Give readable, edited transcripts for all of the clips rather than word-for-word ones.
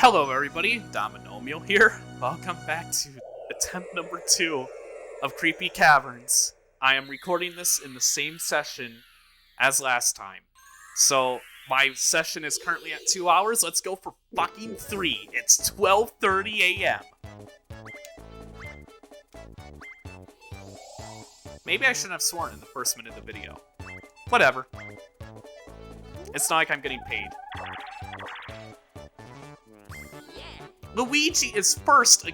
Hello everybody, Dominomial here. Welcome back to attempt number 2 of Creepy Caverns. I am recording this in the same session as last time. So, my session is currently at 2 hours. Let's go for fucking 3. It's 12:30 a.m. Maybe I shouldn't have sworn in the first minute of the video. Whatever. It's not like I'm getting paid. Luigi is first.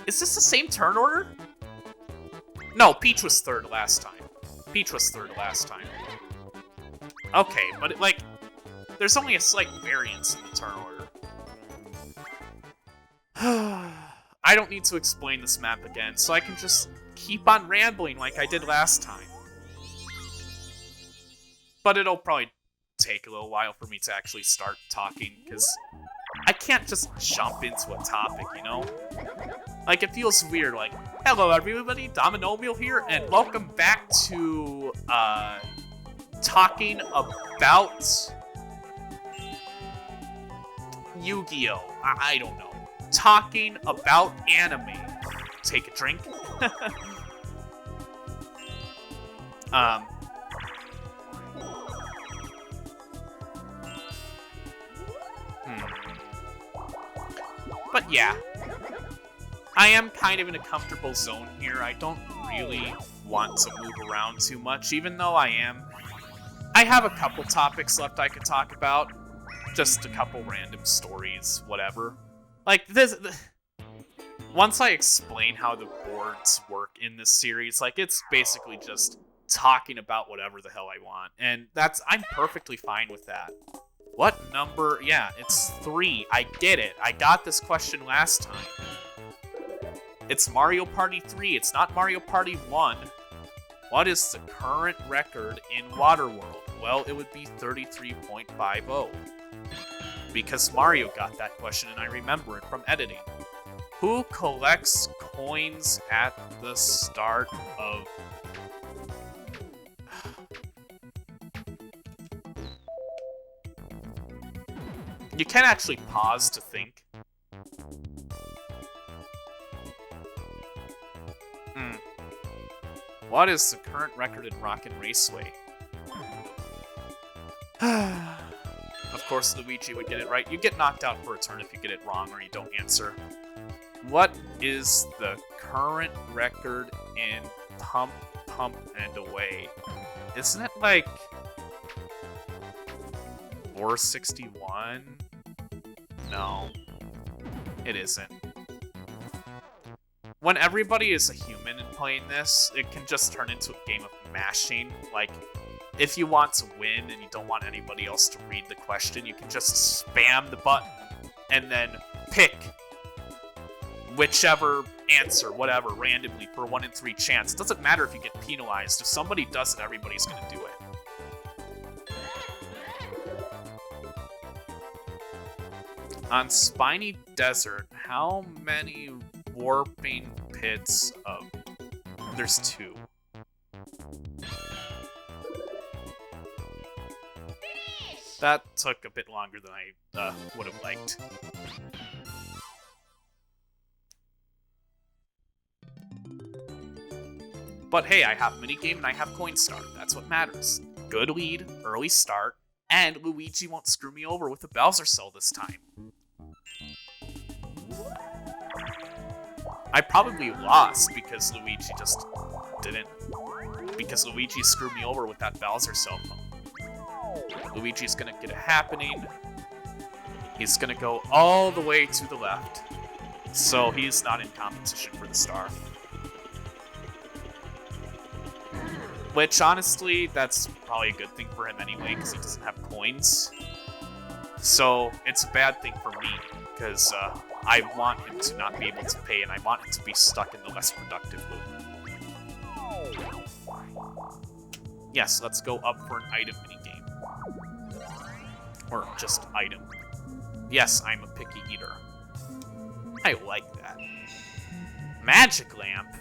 Is this the same turn order? No, Peach was third last time. Okay, but there's only a slight variance in the turn order. I don't need to explain this map again, so I can just keep on rambling like I did last time. But it'll probably take a little while for me to actually start talking, because I can't just jump into a topic, you know? Like, it feels weird, like, hello everybody, Dominomial here, and welcome back to, talking about Yu-Gi-Oh! I don't know. Talking about anime. Take a drink. But yeah, I am kind of in a comfortable zone here. I don't really want to move around too much, even though I have a couple topics left I could talk about. Just a couple random stories, whatever. Like, once I explain how the boards work in this series, like, it's basically just talking about whatever the hell I want. And I'm perfectly fine with that. What number? Yeah, it's 3. I get it. I got this question last time. It's Mario Party 3. It's not Mario Party 1. What is the current record in Waterworld? Well, it would be 33.50. Because Mario got that question and I remember it from editing. Who collects coins at the start of... You can actually pause to think. What is the current record in Rockin' Raceway? Of course, Luigi would get it right. You get knocked out for a turn if you get it wrong or you don't answer. What is the current record in Pump, Pump, and Away? Isn't it like 461? No, it isn't. When everybody is a human in playing this, it can just turn into a game of mashing. Like, if you want to win and you don't want anybody else to read the question, you can just spam the button and then pick whichever answer, whatever, randomly for a 1 in 3 chance. It doesn't matter if you get penalized. If somebody does it, everybody's going to do it. On Spiny Desert, how many warping pits of... There's 2. That took a bit longer than I would have liked. But hey, I have minigame and I have coin start. That's what matters. Good lead, early start, and Luigi won't screw me over with a Bowser cell this time. I probably lost because Luigi just didn't. Because Luigi screwed me over with that Bowser cell phone. Luigi's gonna get it happening. He's gonna go all the way to the left. So he's not in competition for the star. Which, honestly, that's probably a good thing for him anyway, because he doesn't have coins. So it's a bad thing for me, because I want him to not be able to pay, and I want him to be stuck in the less productive loop. Yes, let's go up for an item minigame. Or just item. Yes, I'm a picky eater. I like that. Magic lamp?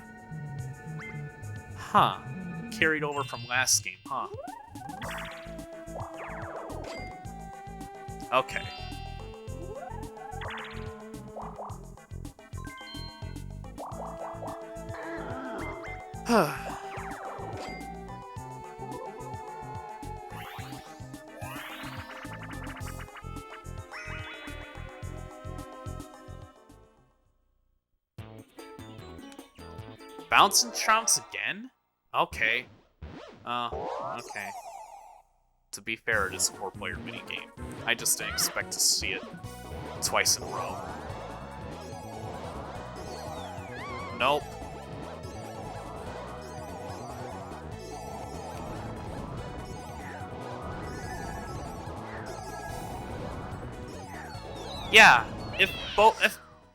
Huh. Carried over from last game, huh? Okay. Bounce and trounce again? Okay. Okay. To be fair, it is a 4-player minigame. I just didn't expect to see it twice in a row. Nope. Yeah, if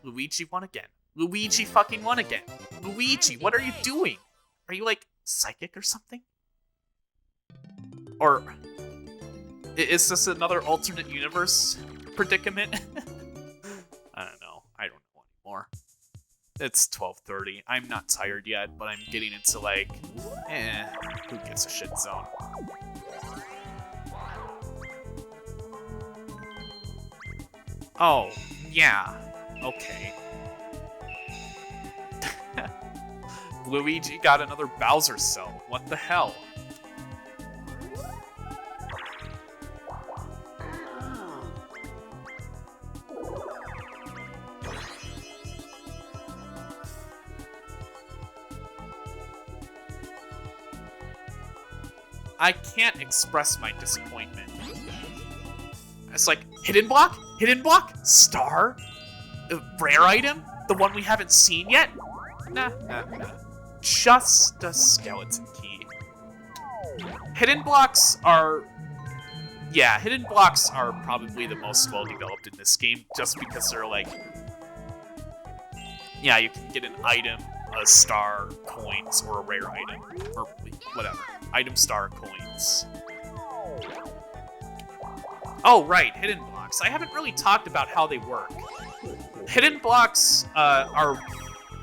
Luigi won again. Luigi fucking won again. Luigi, what are you doing? Are you like psychic or something? Or is this another alternate universe predicament? I don't know. I don't know anymore. It's 12:30. I'm not tired yet, but I'm getting into like, who gives a shit zone. Oh, yeah. Okay. Luigi got another Bowser cell. What the hell? I can't express my disappointment. It's like, hidden block? Hidden block? Star? Rare item? The one we haven't seen yet? Nah. Just a skeleton key. Hidden blocks are... Yeah, hidden blocks are probably the most well-developed in this game, just because they're like... Yeah, you can get an item, a star, coins, or a rare item. Or whatever. Item, star, coins. Oh, right, hidden blocks. I haven't really talked about how they work. Hidden blocks are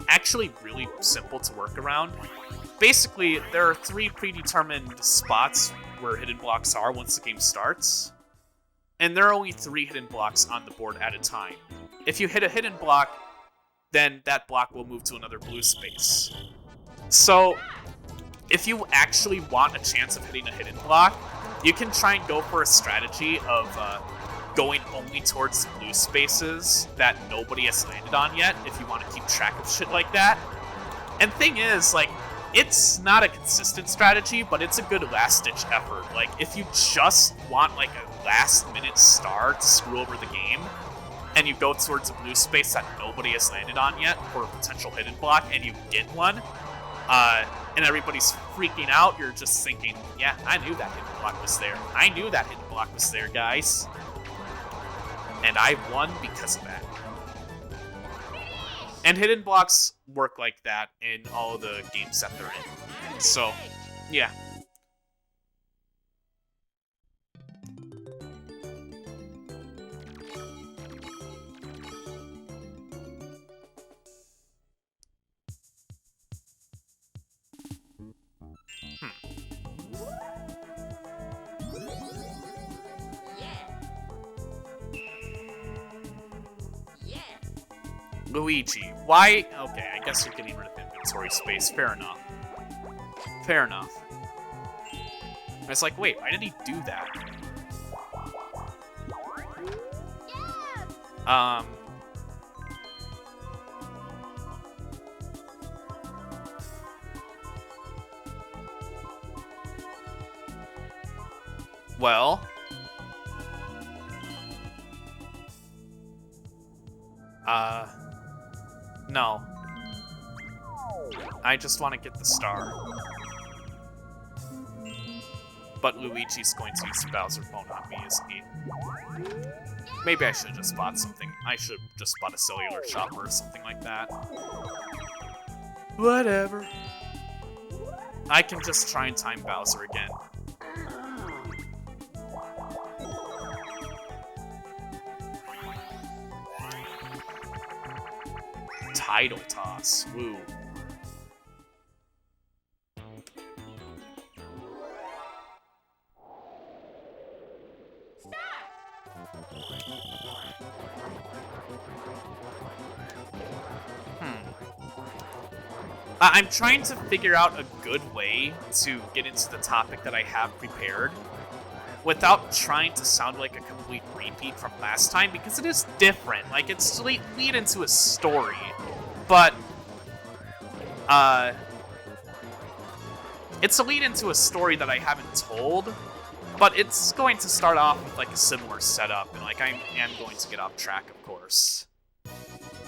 actually really simple to work around. Basically, there are 3 predetermined spots where hidden blocks are once the game starts. And there are only 3 hidden blocks on the board at a time. If you hit a hidden block, then that block will move to another blue space. So, if you actually want a chance of hitting a hidden block, you can try and go for a strategy of going only towards the blue spaces that nobody has landed on yet, if you want to keep track of shit like that. And thing is, like, it's not a consistent strategy, but it's a good last-ditch effort. Like, if you just want, like, a last-minute star to screw over the game, and you go towards a blue space that nobody has landed on yet for a potential hidden block, and you get one, and everybody's freaking out, you're just thinking, yeah, I knew that hidden block was there. I knew that hidden block was there, guys. And I won because of that. And hidden blocks work like that in all the games that they're in. So, yeah. Luigi, why? Okay, I guess you're getting rid of inventory space. Fair enough. Fair enough. It's like, wait, why did he do that? Well... No. I just want to get the star. But Luigi's going to use the Bowser phone on me, isn't he? Maybe I should have just bought something. I should have just bought a cellular shopper or something like that. Whatever. I can just try and time Bowser again. Tidal toss. Woo. I'm trying to figure out a good way to get into the topic that I have prepared without trying to sound like a complete repeat from last time, because it is different. Like, it's to lead into a story, but it's a lead into a story that I haven't told, but it's going to start off with like a similar setup, and like I am going to get off track, of course.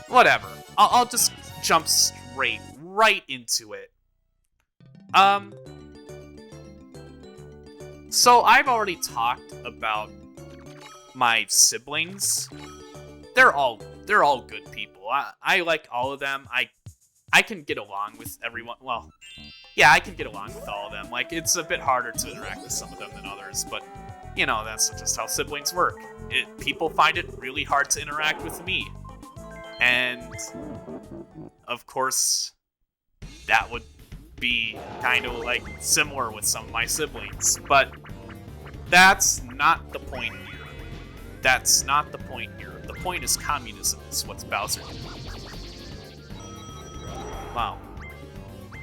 Whatever. I'll just jump right into it. So I've already talked about my siblings. They're all good people. I like all of them. I can get along with everyone. Well, yeah, I can get along with all of them. Like, it's a bit harder to interact with some of them than others, but you know, that's just how siblings work. People find it really hard to interact with me. And of course, that would be kind of like similar with some of my siblings, but that's not the point here. That's not the point here. The point is communism is what's Bowser doing. Wow.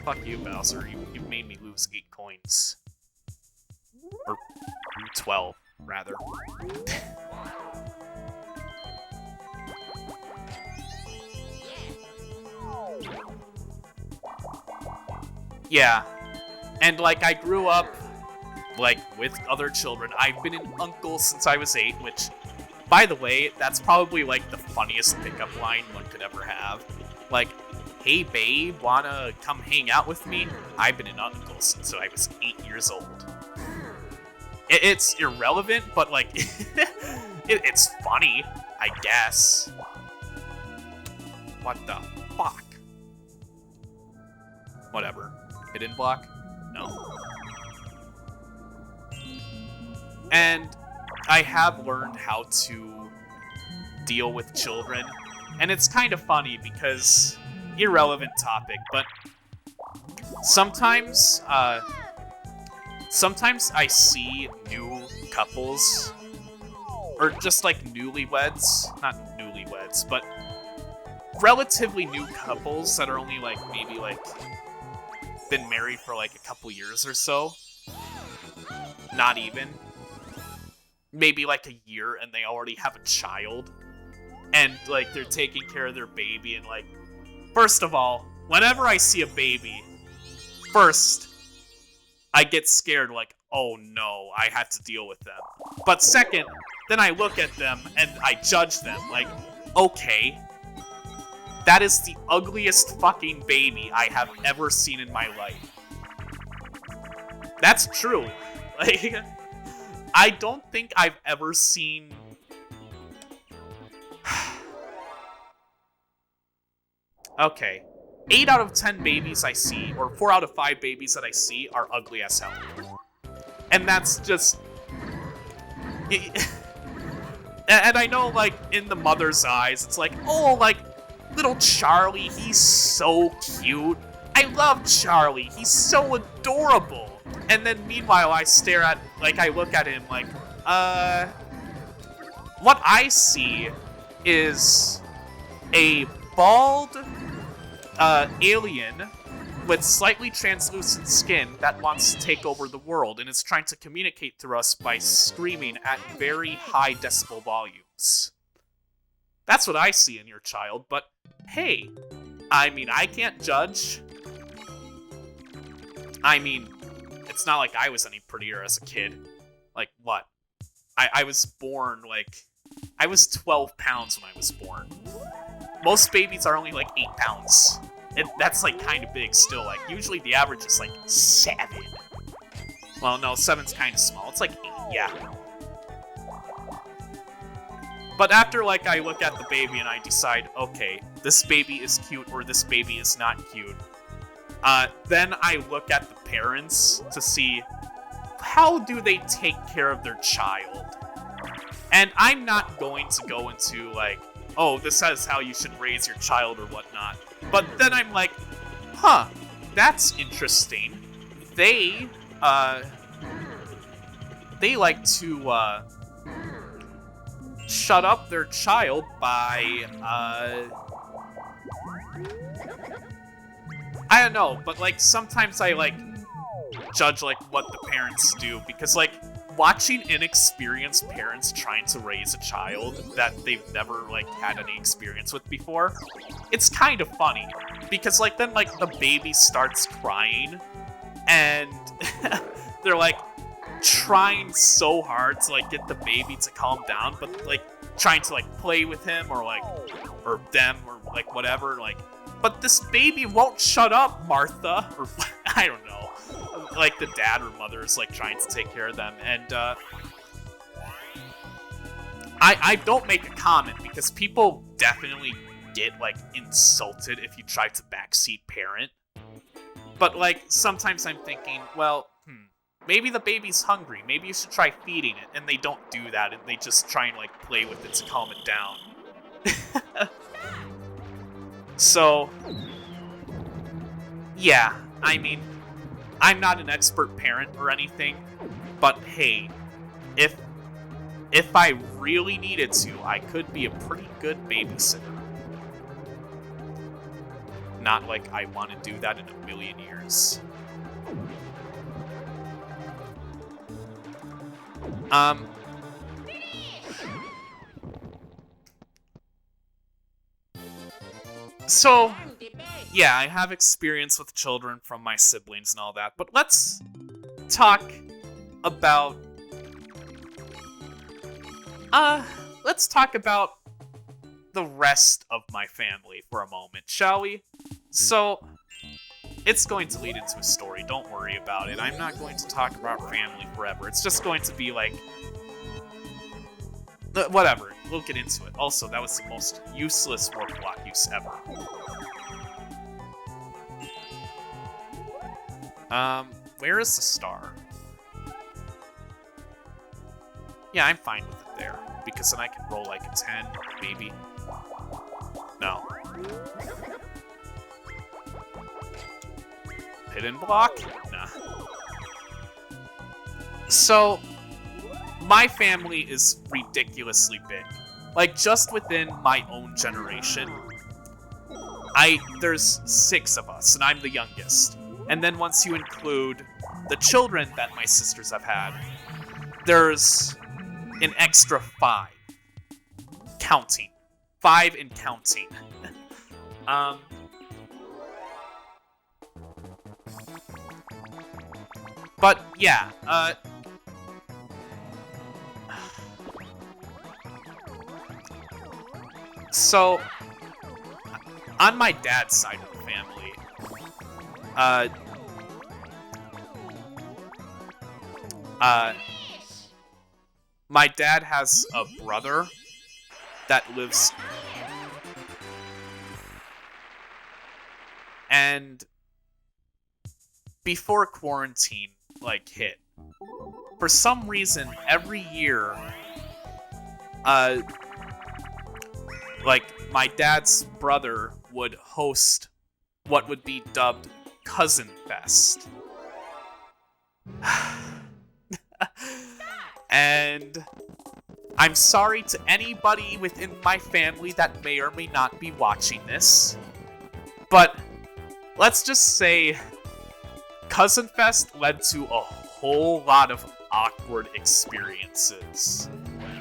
Fuck you, Bowser. You made me lose 8 coins. Or 12, rather. Yeah. And, like, I grew up, like, with other children. I've been an uncle since I was 8, which, by the way, that's probably, like, the funniest pickup line one could ever have. Like, hey, babe, wanna come hang out with me? I've been an uncle since I was 8 years old. It's irrelevant, but, like, it's funny, I guess. What the fuck? Whatever. Hidden block? No. And I have learned how to deal with children, and it's kind of funny because irrelevant topic, but sometimes I see new couples, or just like newlyweds, not newlyweds, but relatively new couples that are only like maybe like been married for like a couple years or so. Not even. Maybe like a year, and they already have a child. And like they're taking care of their baby, and like, first of all, whenever I see a baby, first, I get scared like, oh no, I have to deal with them. But second, then I look at them and I judge them like, okay, that is the ugliest fucking baby I have ever seen in my life. That's true. Like, I don't think I've ever seen... Okay. 8 out of 10 babies I see, or 4 out of 5 babies that I see, are ugly as hell. And that's just... And I know, like, in the mother's eyes, it's like, oh, like, little Charlie, he's so cute. I love Charlie. He's so adorable. And then meanwhile, I stare at, like, I look at him like, what I see is a bald, alien with slightly translucent skin that wants to take over the world and is trying to communicate through us by screaming at very high decibel volumes. That's what I see in your child, but hey, I mean, I can't judge. I mean, it's not like I was any prettier as a kid. Like, what? I was born, like, I was 12 pounds when I was born. Most babies are only, like, 8 pounds. That's, like, kind of big still. Like, usually the average is, like, 7. Well, no, 7's kind of small. It's, like, 8, yeah. But after, like, I look at the baby and I decide, okay, this baby is cute or this baby is not cute. Then I look at the parents to see how do they take care of their child. And I'm not going to go into, like, oh, this is how you should raise your child or whatnot. But then I'm like, huh, that's interesting. They like to, shut up their child by, I don't know, but, like, sometimes I, like, judge, like, what the parents do, because, like, watching inexperienced parents trying to raise a child that they've never, like, had any experience with before, it's kind of funny, because, like, then, like, the baby starts crying, and they're, like, trying so hard to, like, get the baby to calm down, but, like, trying to, like, play with him, or, like, or them, or, like, whatever, like, but this baby won't shut up, Martha, or, I don't know. Like, the dad or mother is, like, trying to take care of them, and, I don't make a comment, because people definitely get, like, insulted if you try to backseat parent. But, like, sometimes I'm thinking, well, maybe the baby's hungry, maybe you should try feeding it, and they don't do that, and they just try and, like, play with it to calm it down. So, yeah, I mean, I'm not an expert parent or anything, but hey, if I really needed to, I could be a pretty good babysitter. Not like I want to do that in a million years. So, yeah, I have experience with children from my siblings and all that, but let's talk about... the rest of my family for a moment, shall we? So, it's going to lead into a story, don't worry about it. I'm not going to talk about family forever. It's just going to be like... whatever, we'll get into it. Also, that was the most useless word block use ever. Where is the star? Yeah, I'm fine with it there, because then I can roll like a 10, maybe. No. Hidden block? Nah. So, my family is ridiculously big. Like, just within my own generation, there's 6 of us, and I'm the youngest. And then once you include the children that my sisters have had, there's an extra 5. Counting. 5 and counting. But, yeah, so, on my dad's side of the family, my dad has a brother that lives... And before quarantine, like, hit, for some reason, every year, like, my dad's brother would host what would be dubbed Cousin Fest. And I'm sorry to anybody within my family that may or may not be watching this, but let's just say Cousin Fest led to a whole lot of awkward experiences.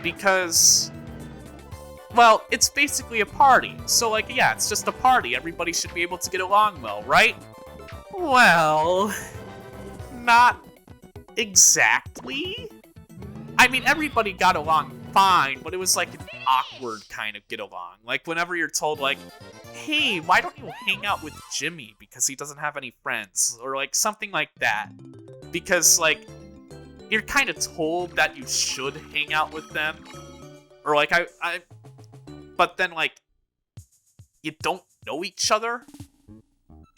Because, well, it's basically a party. So, like, yeah, it's just a party. Everybody should be able to get along well, right? Well, not exactly. I mean, everybody got along fine, but it was like an awkward kind of get along. Like, whenever you're told, like, hey, why don't you hang out with Jimmy because he doesn't have any friends? Or, like, something like that. Because, like, you're kind of told that you should hang out with them. Or, like, but then, like, you don't know each other?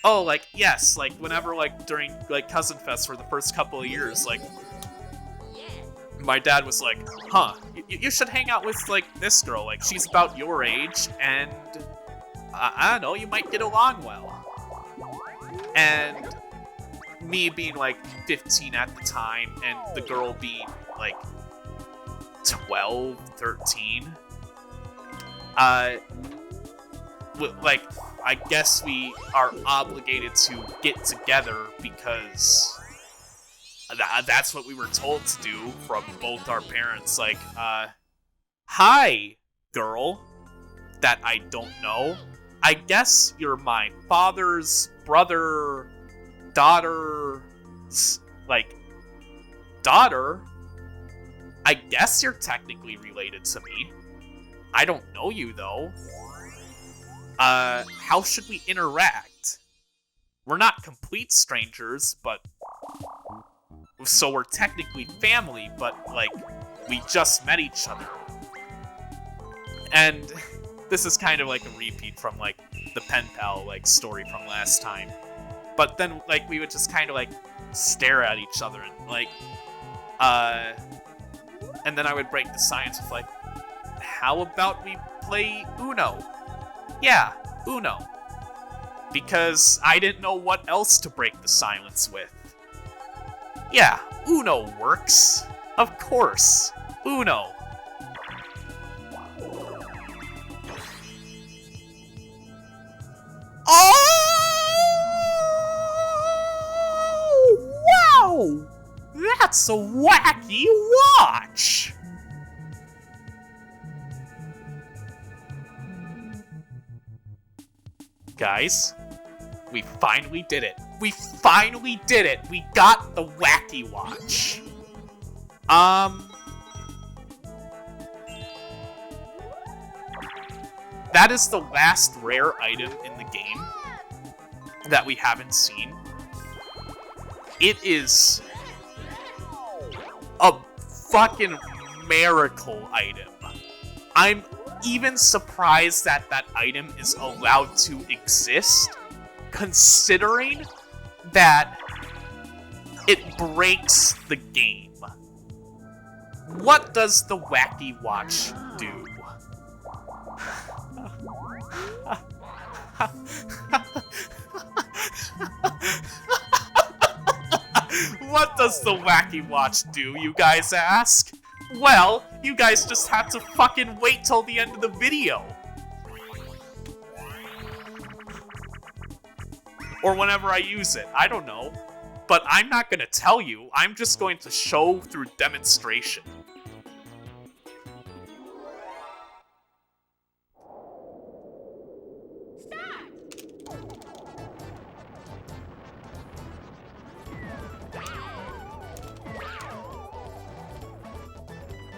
Oh, like, yes, like, whenever, like, during, like, Cousin Fest for the first couple of years, like, my dad was like, huh, you should hang out with, like, this girl, like, she's about your age, and, I don't know, you might get along well. And me being, like, 15 at the time, and the girl being, like, 12, 13, like, I guess we are obligated to get together because that's what we were told to do from both our parents. Like, hi, girl that I don't know. I guess you're my father's brother, daughter's, like, daughter. I guess you're technically related to me. I don't know you, though. How should we interact? We're not complete strangers, but... So we're technically family, but, like, we just met each other. And this is kind of like a repeat from, like, the pen pal, like, story from last time. But then, like, we would just kind of, like, stare at each other and, like, and then I would break the silence with, like, how about we play Uno? Yeah, Uno. Because I didn't know what else to break the silence with. Yeah, Uno works. Of course, Uno. Oh! Wow! That's a wacky watch! Guys, we finally did it. We finally did it. We got the wacky watch. That is the last rare item in the game that we haven't seen. It is a fucking miracle item. I'm even surprised that that item is allowed to exist, considering that it breaks the game. What does the wacky watch do? What does the wacky watch do, you guys ask? Well, you guys just have to fucking wait till the end of the video. Or whenever I use it, I don't know. But I'm not gonna tell you, I'm just going to show through demonstration.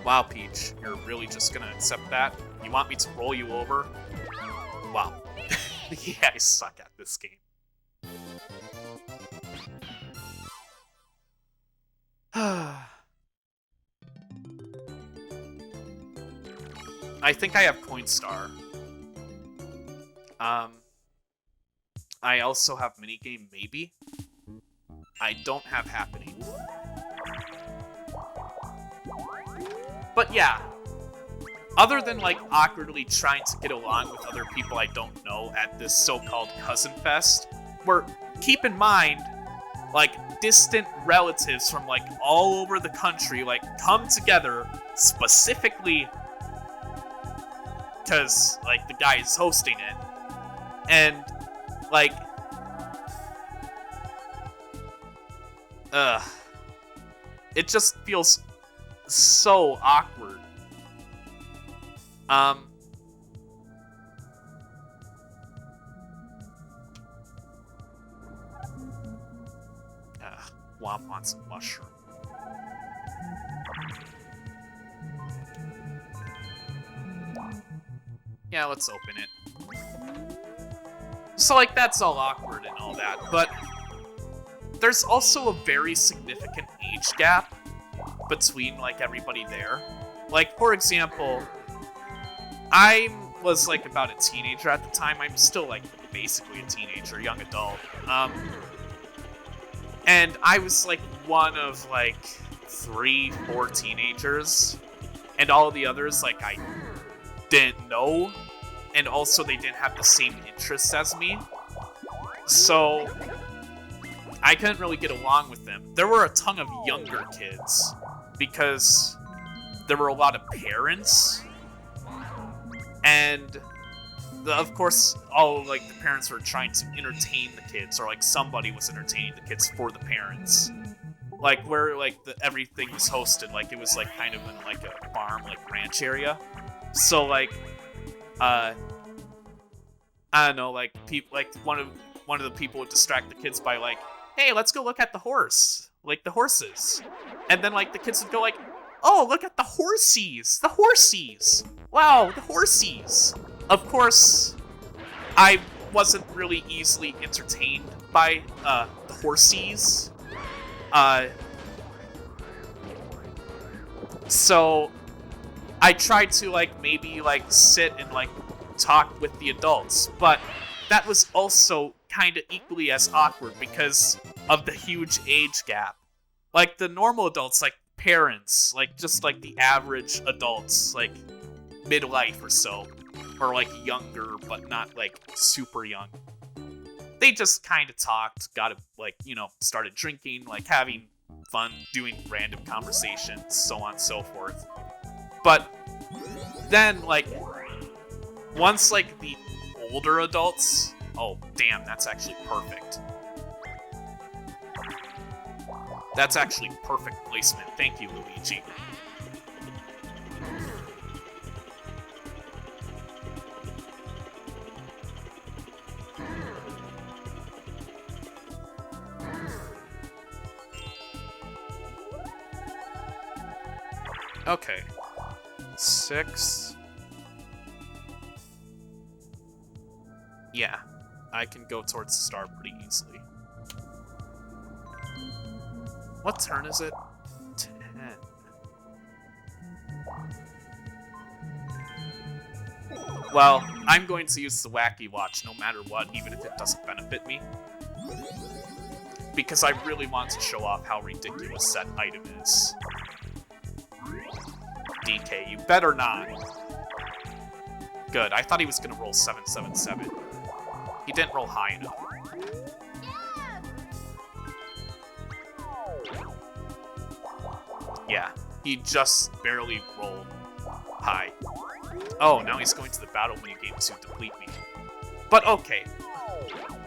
Wow, Peach, you're really just gonna accept that? You want me to roll you over? Wow. Yeah, I suck at this game. I think I have Coinstar. I also have minigame maybe. I don't have happening. But yeah, other than like awkwardly trying to get along with other people I don't know at this so-called cousin fest, where, keep in mind, like distant relatives from like all over the country like come together specifically because like the guy is hosting it, and like it just feels so awkward. Womp wants a mushroom. Yeah, let's open it. So, like, that's all awkward and all that, but there's also a very significant age gap between, like, everybody there. Like, for example, I was, like, about a teenager at the time. I'm still, like, basically a teenager, young adult. And I was, like, one of, like, 3, 4 teenagers. And all the others, like, I didn't know. And also, they didn't have the same interests as me. So I couldn't really get along with them. There were a ton of younger kids, because there were a lot of parents. And of course, all like the parents were trying to entertain the kids, or like somebody was entertaining the kids for the parents. Like where like everything was hosted, like it was like kind of in like a farm, like ranch area. So like, I don't know, like people, like one of the people would distract the kids by like, hey, let's go look at the horse, like the horses, and then like the kids would go like, oh, look at the horsies, wow, the horsies. Of course, I wasn't really easily entertained by the horsies. So I tried to like maybe like sit and like talk with the adults, but that was also kind of equally as awkward because of the huge age gap. Like the normal adults, like parents, like just like the average adults, like midlife or so, or like younger but not like super young, they just kind of talked, got like, you know, started drinking, like having fun, doing random conversations, so on and so forth. But then like once like the older adults, oh damn, that's actually perfect. That's actually perfect placement. Thank you, Luigi. Okay. 6. Yeah, I can go towards the star pretty easily. What turn is it? 10. Well, I'm going to use the Wacky Watch no matter what, even if it doesn't benefit me. Because I really want to show off how ridiculous that item is. DK, you better not. Good, I thought he was going to roll 777. He didn't roll high enough. Yeah, he just barely rolled high. Oh, now he's going to the battle minigame to deplete me. But okay.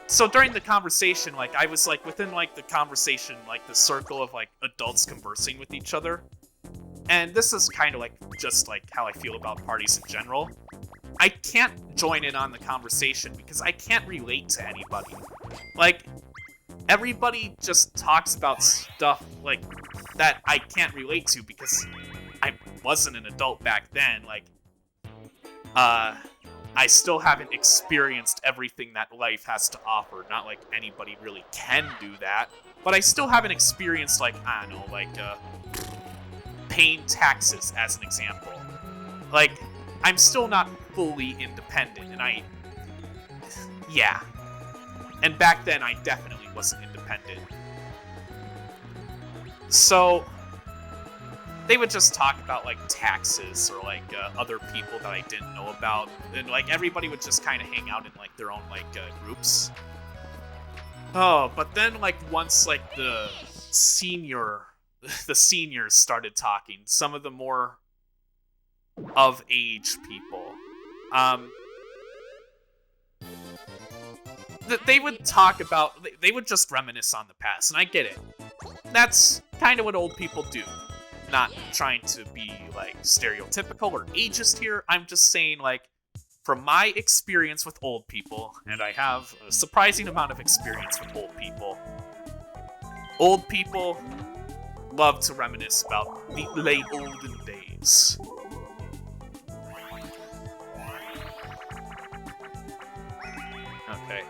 So during the conversation, like, I was, like, within, like, the conversation, like, the circle of, like, adults conversing with each other. And this is kind of, like, just, like, how I feel about parties in general. I can't join in on the conversation because I can't relate to anybody. Like, everybody just talks about stuff, like, that I can't relate to because I wasn't an adult back then. Like, I still haven't experienced everything that life has to offer. Not like anybody really can do that. But I still haven't experienced, like, I don't know, like, paying taxes, as an example. Like, I'm still not fully independent, and yeah. And back then, I definitely wasn't independent. So, they would just talk about, like, taxes or, like, other people that I didn't know about. And, like, everybody would just kind of hang out in, like, their own, like, groups. Oh, but then, like, once, like, the seniors started talking, some of the more of age people, they would talk about, they would just reminisce on the past, and I get it. That's kind of what old people do. Not trying to be, like, stereotypical or ageist here. I'm just saying, like, from my experience with old people, and I have a surprising amount of experience with old people love to reminisce about the late olden days. Okay.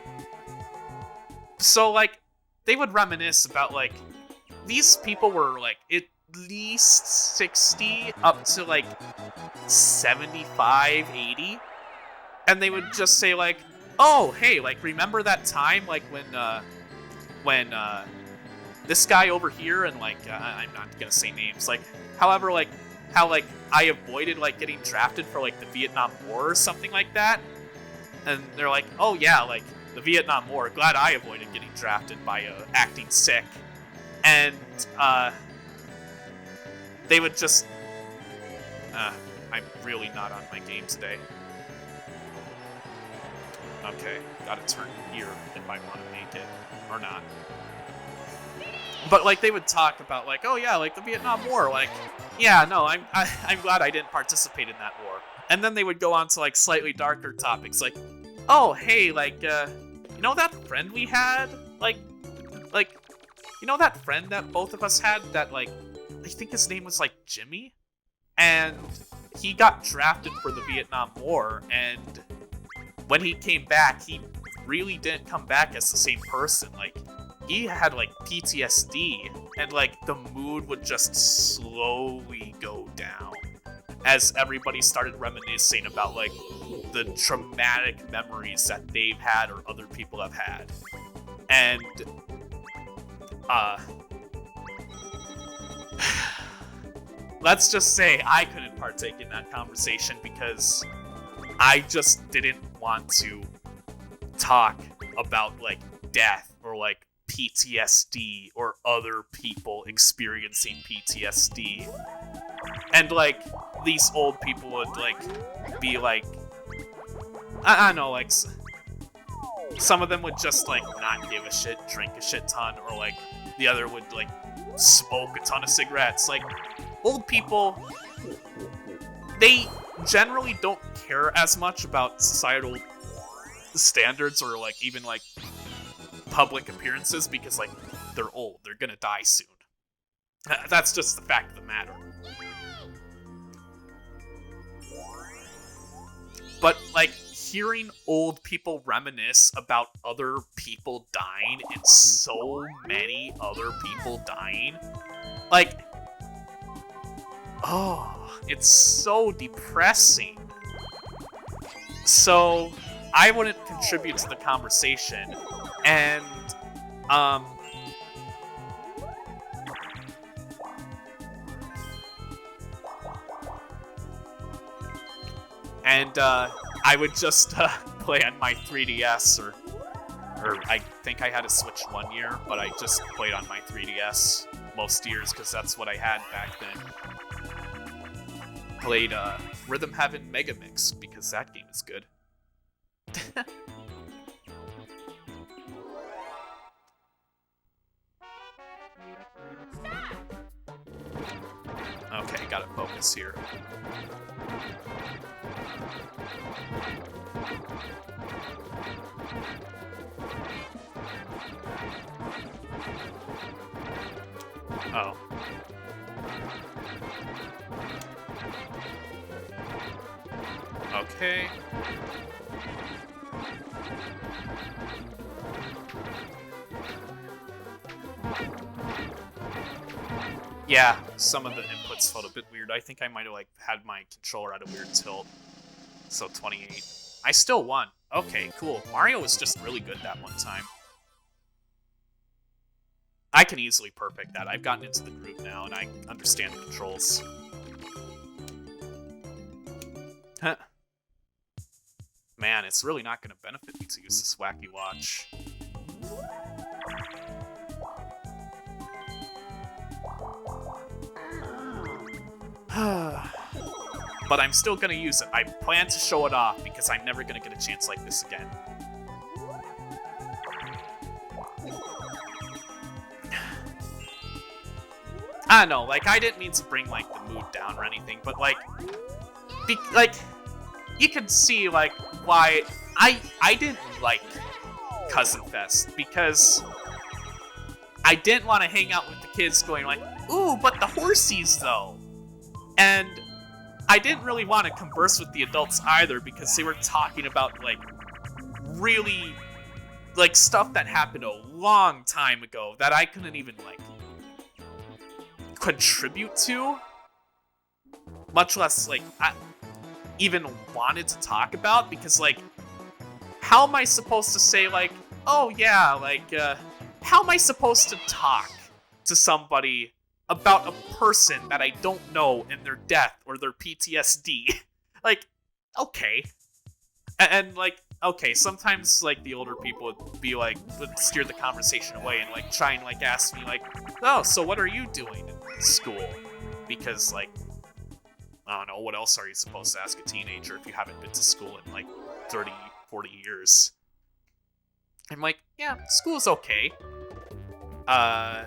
So, like, they would reminisce about, like, these people were, like, at least 60 up to, like, 75, 80. And they would just say, like, oh, hey, like, remember that time, like, when this guy over here, and, like, I'm not gonna say names, like, however, like, how, like, I avoided, like, getting drafted for, like, the Vietnam War or something like that. And they're like, oh, yeah, like, the Vietnam War, glad I avoided getting drafted by acting sick. And, they would just... I'm really not on my game today. Okay, gotta turn here if I want to make it, or not. But, like, they would talk about, like, oh yeah, like, the Vietnam War, like, yeah, no, I'm glad I didn't participate in that war. And then they would go on to, like, slightly darker topics, like, oh, hey, like, you know that friend we had? Like, you know that friend that both of us had that, like, I think his name was, like, Jimmy? And he got drafted for the Vietnam War, and when he came back, he really didn't come back as the same person. Like, he had, like, PTSD, and, like, the mood would just slowly go down as everybody started reminiscing about, like, the traumatic memories that they've had or other people have had. And, let's just say I couldn't partake in that conversation because I just didn't want to talk about, like, death or, like, PTSD or other people experiencing PTSD. And, like, these old people would, like, be like, I don't know, like, some of them would just, like, not give a shit, drink a shit ton, or, like, the other would, like, smoke a ton of cigarettes. Like, old people, they generally don't care as much about societal standards or, like, even, like, public appearances because, like, they're old. They're gonna die soon. That's just the fact of the matter. But, like, hearing old people reminisce about other people dying and so many other people dying, like, oh, it's so depressing. So, I wouldn't contribute to the conversation, and, I would just, play on my 3DS, or I think I had a Switch one year, but I just played on my 3DS most years, because that's what I had back then. Played, Rhythm Heaven Mega Mix, because that game is good. Okay, gotta focus here. Oh. Okay. Yeah, some of the inputs felt a bit weird. I think I might have, like, had my controller at a weird tilt. So 28. I still won. Okay, cool. Mario was just really good that one time. I can easily perfect that. I've gotten into the groove now, and I understand the controls. Huh. Man, it's really not going to benefit me to use this wacky watch. But I'm still gonna use it. I plan to show it off because I'm never gonna get a chance like this again. I don't know, like, I didn't mean to bring, like, the mood down or anything, but, like, you can see, like, why I didn't like Cousin Fest, because I didn't want to hang out with the kids going like, ooh, but the horsies, though. And I didn't really want to converse with the adults either, because they were talking about, like, really, like, stuff that happened a long time ago that I couldn't even, like, contribute to, much less, like, I even wanted to talk about, because, like, how am I supposed to say, like, oh yeah, like, how am I supposed to talk to somebody about a person that I don't know and their death or their PTSD? Like, okay. And, like, okay, sometimes, like, the older people would be, like, would steer the conversation away and, like, try and, like, ask me, like, oh, so what are you doing in school? Because, like, I don't know, what else are you supposed to ask a teenager if you haven't been to school in, like, 30, 40 years. I'm like, yeah, school's okay. And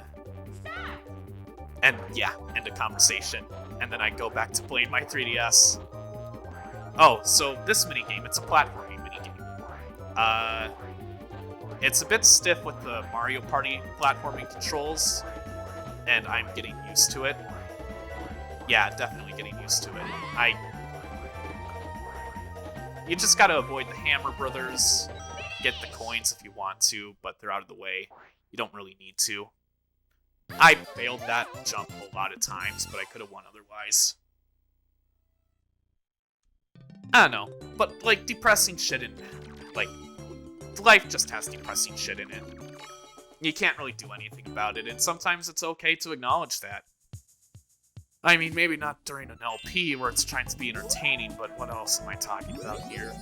yeah, end of conversation. And then I go back to playing my 3DS. Oh, so this minigame, it's a platforming minigame. It's a bit stiff with the Mario Party platforming controls, and I'm getting used to it. Yeah, definitely getting used to it. You just gotta avoid the Hammer Brothers, get the coins if you want to, but they're out of the way. You don't really need to. I failed that jump a lot of times, but I could have won otherwise. I don't know, but, like, depressing shit in... Like, life just has depressing shit in it. You can't really do anything about it, and sometimes it's okay to acknowledge that. I mean, maybe not during an LP where it's trying to be entertaining, but what else am I talking about here?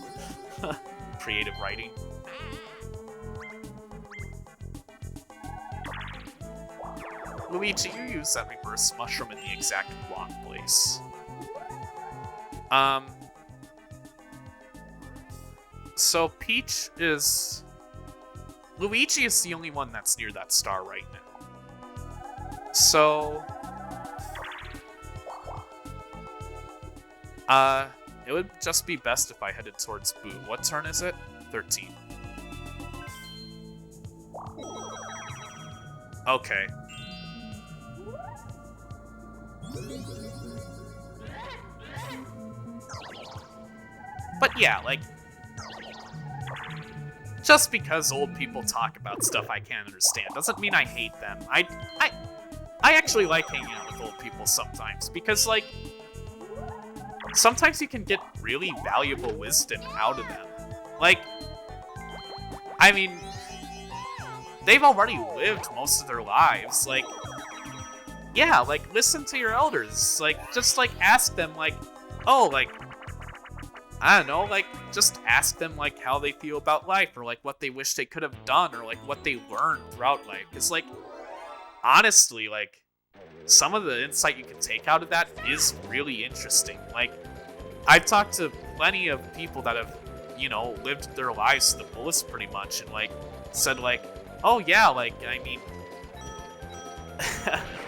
Creative writing. Luigi, you use that reverse mushroom in the exact wrong place. So Peach is... Luigi is the only one that's near that star right now. So... it would just be best if I headed towards Boo. What turn is it? 13. Okay. But yeah, like... Just because old people talk about stuff I can't understand doesn't mean I hate them. I actually like hanging out with old people sometimes, because, like... Sometimes you can get really valuable wisdom out of them. Like... I mean... They've already lived most of their lives, like... Yeah, like, listen to your elders. Like, just, like, ask them, like... Oh, like... I don't know, like, just ask them, like, how they feel about life, or, like, what they wish they could have done, or, like, what they learned throughout life. Because, like, honestly, like, some of the insight you can take out of that is really interesting. Like, I've talked to plenty of people that have, you know, lived their lives to the fullest pretty much, and, like, said, like, oh, yeah, like, I mean...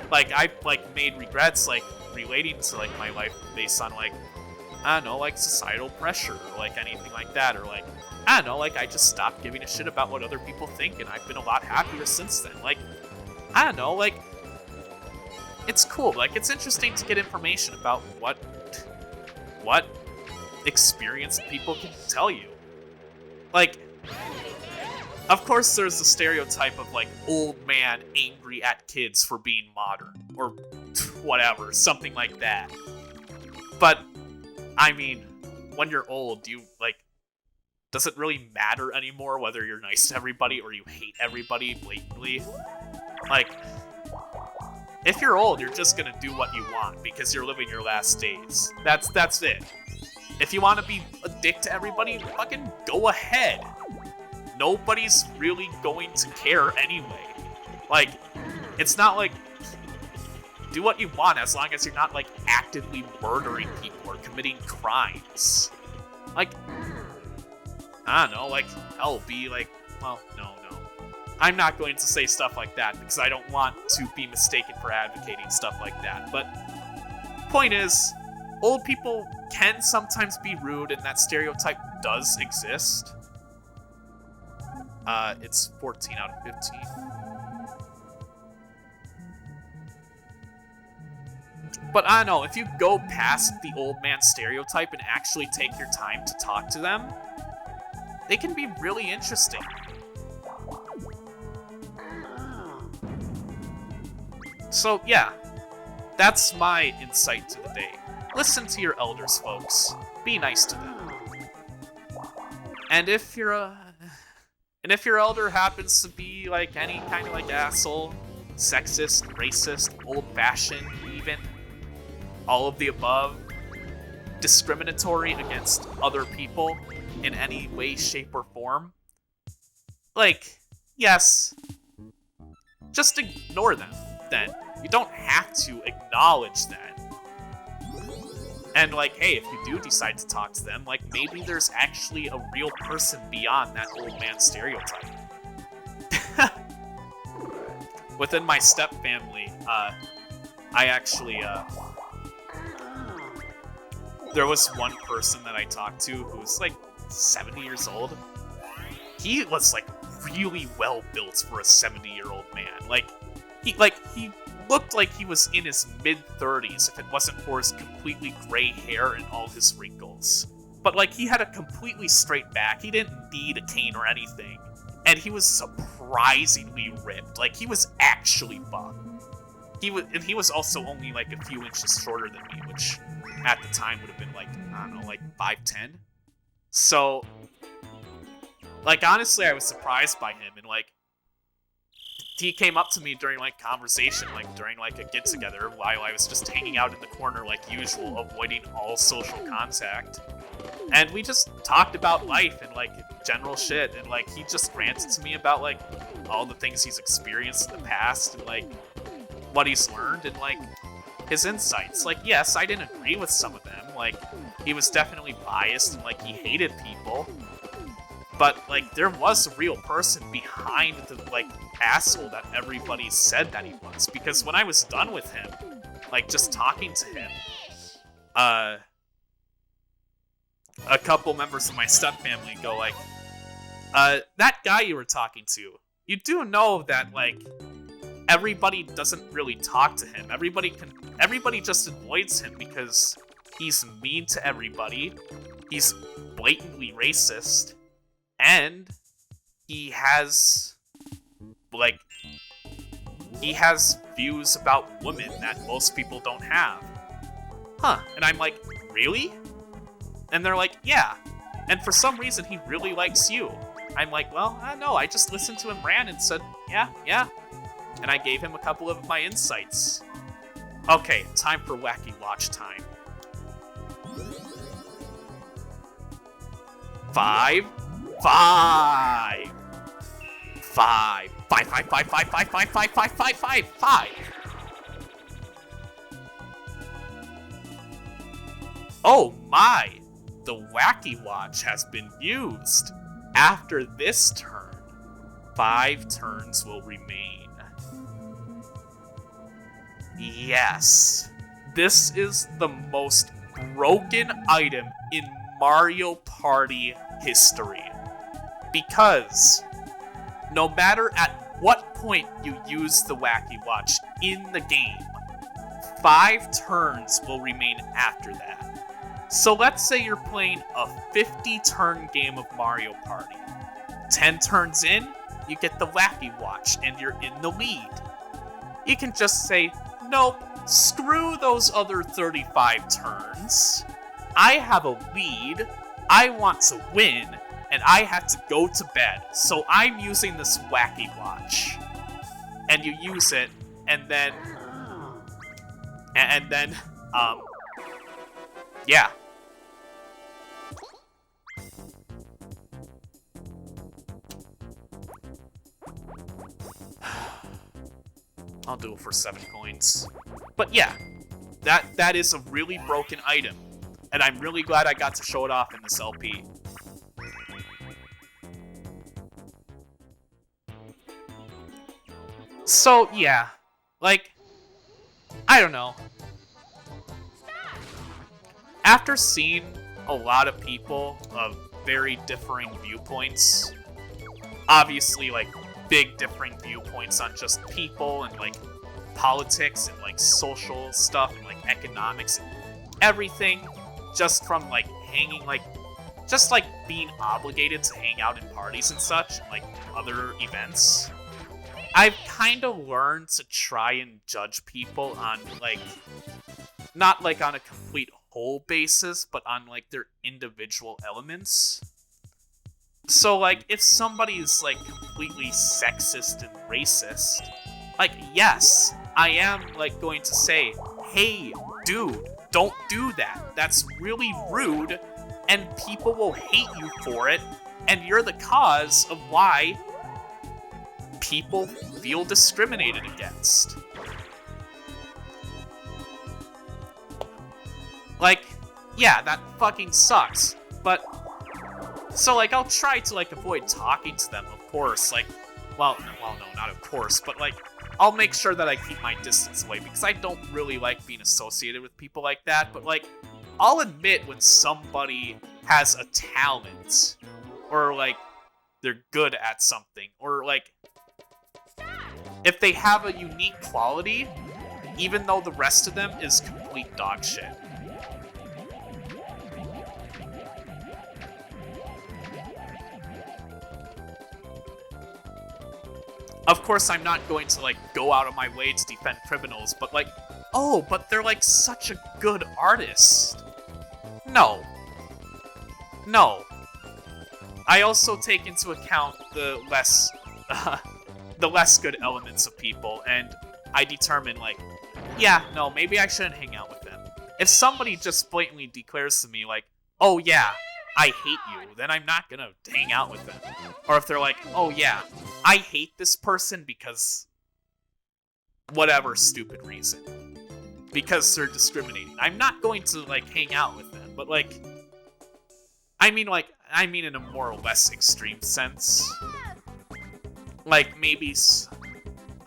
like, I, like, made regrets, like, relating to, like, my life based on, like, I don't know, like, societal pressure, or, like, anything like that, or, like, I don't know, like, I just stopped giving a shit about what other people think, and I've been a lot happier since then. Like, I don't know, like, it's cool. Like, it's interesting to get information about what experienced people can tell you. Like, of course there's the stereotype of, like, old man angry at kids for being modern, or whatever, something like that. But... I mean, when you're old, does it really matter anymore whether you're nice to everybody or you hate everybody blatantly? Like, if you're old, you're just gonna do what you want because you're living your last days. That's it. If you want to be a dick to everybody, fucking go ahead. Nobody's really going to care anyway. Like, it's not like... Do what you want as long as you're not, like, actively murdering people or committing crimes. Like, I don't know, like, hell, be like, well, no. I'm not going to say stuff like that because I don't want to be mistaken for advocating stuff like that. But, point is, old people can sometimes be rude, and that stereotype does exist. It's 14 out of 15. But I don't know, if you go past the old man stereotype and actually take your time to talk to them, they can be really interesting. So yeah, that's my insight to the day. Listen to your elders, folks. Be nice to them. And if your elder happens to be like any kind of like asshole, sexist, racist, old-fashioned, even all of the above, discriminatory against other people in any way, shape, or form, like, yes, just ignore them then. You don't have to acknowledge that. And, like, hey, if you do decide to talk to them, like, maybe there's actually a real person beyond that old man stereotype. Within my step family, I actually, there was one person that I talked to who was, like, 70 years old. He was, like, really well built for a 70-year-old man. Like, he looked like he was in his mid-30s if it wasn't for his completely gray hair and all his wrinkles. But, like, he had a completely straight back. He didn't need a cane or anything. And he was surprisingly ripped. Like, he was actually buff. He was also only, like, a few inches shorter than me, which at the time would have been, like, I don't know, like 5'10". So, like, honestly, I was surprised by him, and, like, he came up to me during, like, conversation, like, during, like, a get-together while I was just hanging out in the corner like usual, avoiding all social contact. And we just talked about life and, like, general shit, and, like, he just ranted to me about, like, all the things he's experienced in the past, and, like, what he's learned, and, like, his insights. Like, yes, I didn't agree with some of them. Like, he was definitely biased, and, like, he hated people. But, like, there was a real person behind the, like, asshole that everybody said that he was. Because when I was done with him, like, just talking to him, a couple members of my step-family go, like, that guy you were talking to, you do know that, like, everybody doesn't really talk to him. Everybody just avoids him because he's mean to everybody, he's blatantly racist, and he has views about women that most people don't have. Huh. And I'm like, really? And they're like, yeah. And for some reason, he really likes you. I'm like, well, I don't know. I just listened to him rant and said, yeah. And I gave him a couple of my insights. Okay, time for Wacky Watch time. 5. Oh my! The Wacky Watch has been used. After this turn, 5 turns will remain. Yes, this is the most broken item in Mario Party history. Because no matter at what point you use the Wacky Watch in the game, 5 turns will remain after that. So let's say you're playing a 50-turn game of Mario Party. 10 turns in, you get the Wacky Watch and you're in the lead. You can just say, nope, screw those other 35 turns. I have a lead, I want to win, and I have to go to bed, so I'm using this Wacky Watch. And you use it, and then, yeah. I'll do it for 7 coins. But yeah, that is a really broken item. And I'm really glad I got to show it off in this LP. So, yeah. Like, I don't know. After seeing a lot of people of very differing viewpoints, obviously, like, big differing viewpoints on just people and, like, politics and, like, social stuff and, like, economics and everything, just from, like, hanging, like, just, like, being obligated to hang out in parties and such, and, like, other events. I've kind of learned to try and judge people on, like, not, like, on a complete whole basis, but on, like, their individual elements. So, like, if somebody's, like, completely sexist and racist, like, yes, I am, like, going to say, hey, dude, don't do that. That's really rude, and people will hate you for it, and you're the cause of why people feel discriminated against. Like, yeah, that fucking sucks. But, so, like, I'll try to, like, avoid talking to them, of course. Like, well, no, not of course, but, like, I'll make sure that I keep my distance away, because I don't really like being associated with people like that. But, like, I'll admit when somebody has a talent, or, like, they're good at something, or, like, if they have a unique quality, even though the rest of them is complete dog shit. Of course, I'm not going to, like, go out of my way to defend criminals, but, like, oh, but they're, like, such a good artist. No. No. I also take into account the less good elements of people, and I determine, like, yeah, no, maybe I shouldn't hang out with them. If somebody just blatantly declares to me, like, oh yeah, I hate you, then I'm not gonna hang out with them. Or if they're like, oh yeah, I hate this person because whatever stupid reason. Because they're discriminating. I'm not going to, like, hang out with them, but, like, I mean in a more or less extreme sense. Like, maybe,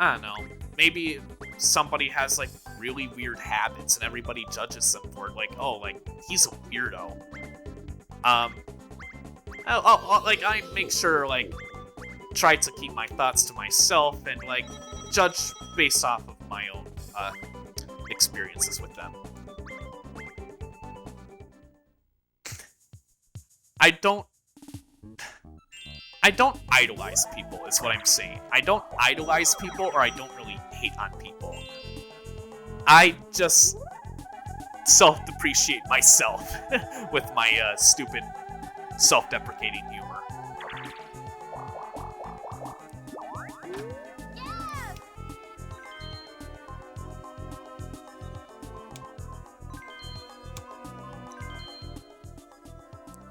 I don't know, maybe somebody has, like, really weird habits and everybody judges them for it. Like, oh, like, he's a weirdo. Like, I make sure, like, try to keep my thoughts to myself and, like, judge based off of my own, experiences with them. I don't idolize people, is what I'm saying. I don't idolize people, or I don't really hate on people. I just self-depreciate myself with my stupid, self-deprecating humor.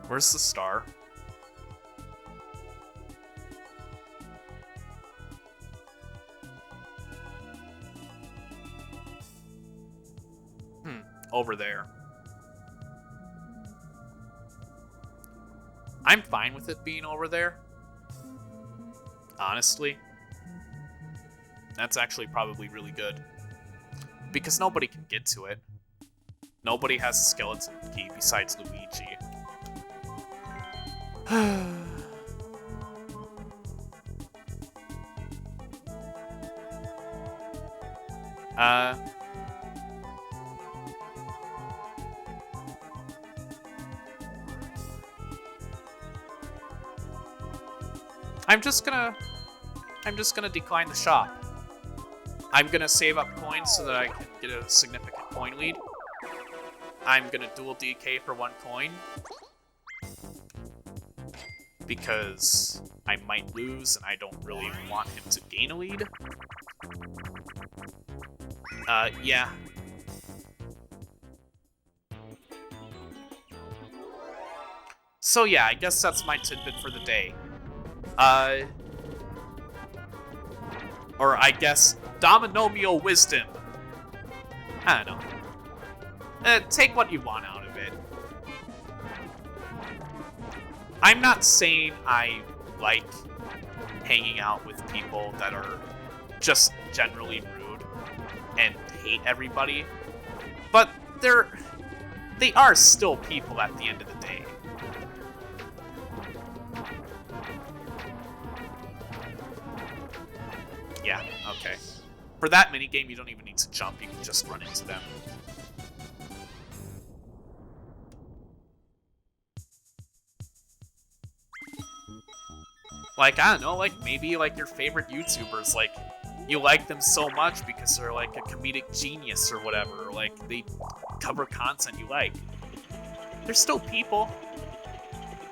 Where's the star? Over there. I'm fine with it being over there. Honestly. That's actually probably really good. Because nobody can get to it. Nobody has a skeleton key besides Luigi. I'm just gonna decline the shop. I'm gonna save up coins so that I can get a significant coin lead. I'm gonna dual DK for 1 coin. Because I might lose and I don't really want him to gain a lead. Yeah. So yeah, I guess that's my tidbit for the day. Or I guess Dominomial wisdom. I don't know. Take what you want out of it. I'm not saying I like hanging out with people that are just generally rude and hate everybody, but they are still people at the end of the day. Yeah, okay. For that minigame, you don't even need to jump, you can just run into them. Like, I don't know, like, maybe, like, your favorite YouTubers, like, you like them so much because they're, like, a comedic genius or whatever, or, like, they cover content you like. They're still people.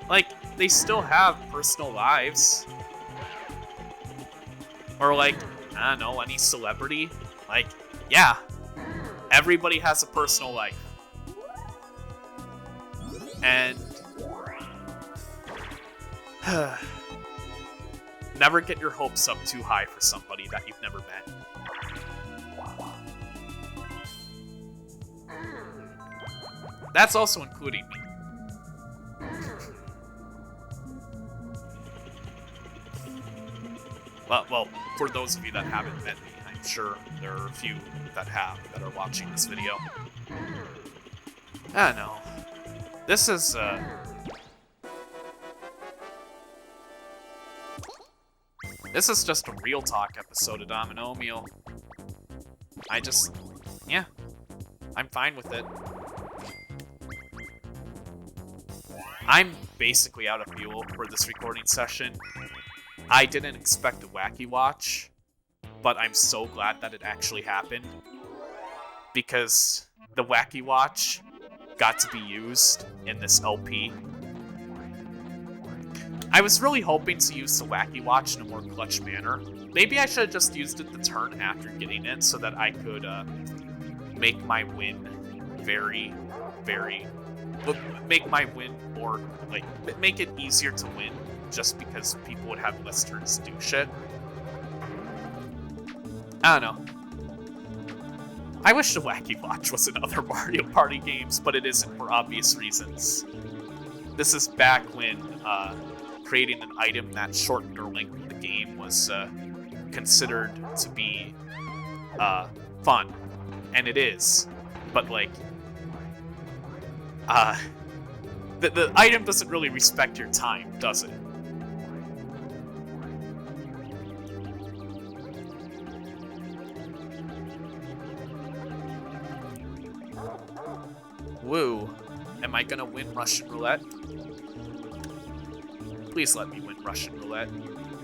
Like, they still have personal lives. Or, like, I don't know, any celebrity. Like, yeah, everybody has a personal life. And never get your hopes up too high for somebody that you've never met. That's also including me. Well, for those of you that haven't met me, I'm sure there are a few that are watching this video. I don't know. This is, This is just a real talk episode of Dominomial. Yeah, I'm fine with it. I'm basically out of fuel for this recording session. I didn't expect a Wacky Watch, but I'm so glad that it actually happened, because the Wacky Watch got to be used in this LP. I was really hoping to use the Wacky Watch in a more clutch manner. Maybe I should have just used it the turn after getting it so that I could make my win make my win more, like, make it easier to win, just because people would have less turns to do shit. I don't know. I wish the Wacky Watch was in other Mario Party games, but it isn't for obvious reasons. This is back when creating an item that shortened or lengthened the game was considered to be fun. And it is. But, like, the item doesn't really respect your time, does it? Woo. Am I gonna win Russian roulette? Please let me win Russian roulette.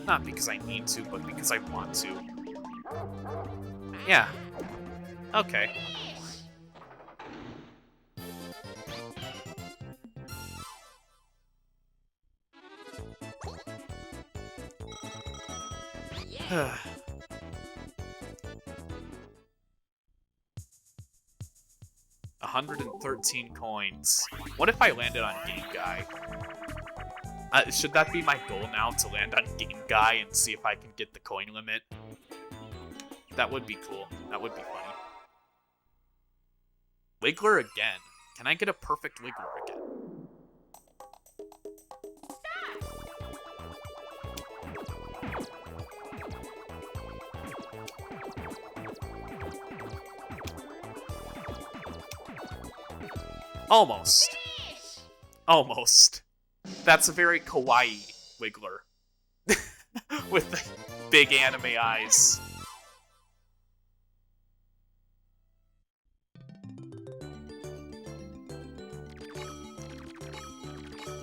Not because I need to, but because I want to. Yeah. Okay. Yeah. 113 coins. What if I landed on Game Guy? Should that be my goal now, to land on Game Guy and see if I can get the coin limit? That would be cool. That would be funny. Wiggler again. Can I get a perfect Wiggler again? Almost. Almost. That's a very kawaii Wiggler. With the big anime eyes.